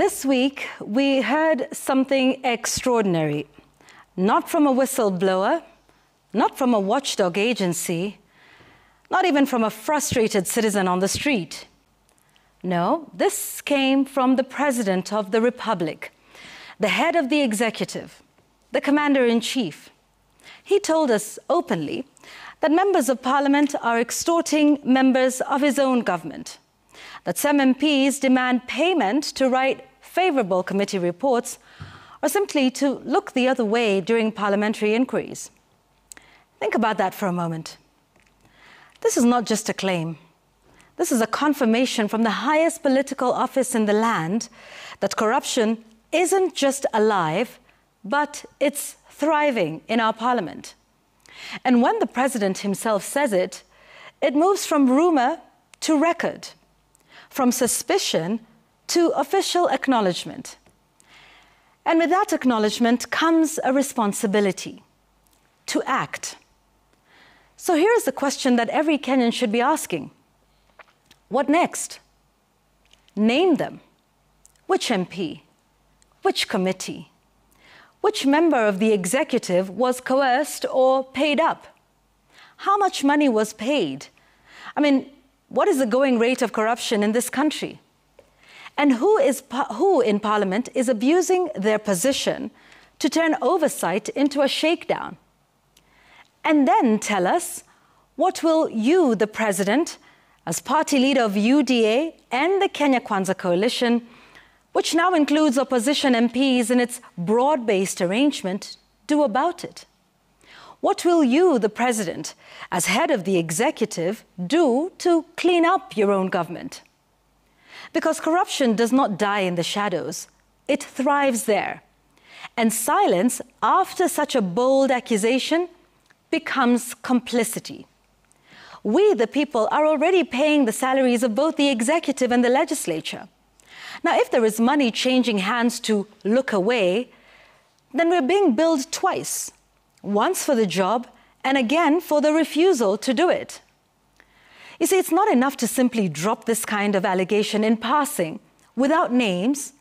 This week, we heard something extraordinary. Not from a whistleblower, not from a watchdog agency, not even from a frustrated citizen on the street. No, this came from the President of the Republic, the head of the executive, the Commander-in-Chief. He told us openly that members of Parliament are extorting members of his own government, that some MPs demand payment to write favourable committee reports or simply to look the other way during parliamentary inquiries. Think about that for a moment. This is not just a claim. This is a confirmation from the highest political office in the land that corruption isn't just alive, but it's thriving in our parliament. And when the President himself says it, it moves from rumour to record, from suspicion to official acknowledgement. And with that acknowledgement comes a responsibility to act. So here is the question that every Kenyan should be asking. What next? Name them. Which MP? Which committee? Which member of the executive was coerced or paid up? How much money was paid? I mean, what is the going rate of corruption in this country? And who in Parliament is abusing their position to turn oversight into a shakedown? And then tell us, what will you, the President, as party leader of UDA and the Kenya Kwanza coalition, which now includes opposition MPs in its broad-based arrangement, do about it? What will you, the President, as head of the executive, do to clean up your own government? Because corruption does not die in the shadows, it thrives there. And silence after such a bold accusation becomes complicity. We, the people, are already paying the salaries of both the executive and the legislature. Now, if there is money changing hands to look away, then we're being billed twice, once for the job and again for the refusal to do it. You see, it's not enough to simply drop this kind of allegation in passing, without names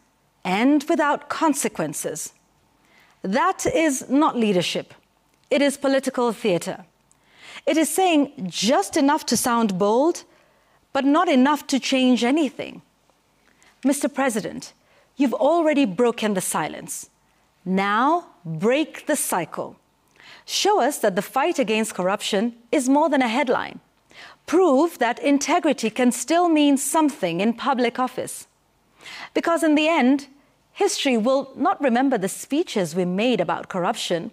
and without consequences. That is not leadership. It is political theatre. It is saying just enough to sound bold, but not enough to change anything. Mr. President, you've already broken the silence. Now, break the cycle. Show us that the fight against corruption is more than a headline. Prove that integrity can still mean something in public office. Because in the end, history will not remember the speeches we made about corruption.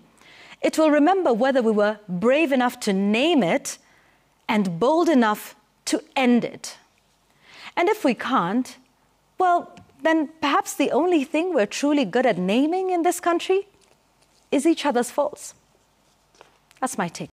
It will remember whether we were brave enough to name it and bold enough to end it. And if we can't, well, then perhaps the only thing we're truly good at naming in this country is each other's faults. That's my take.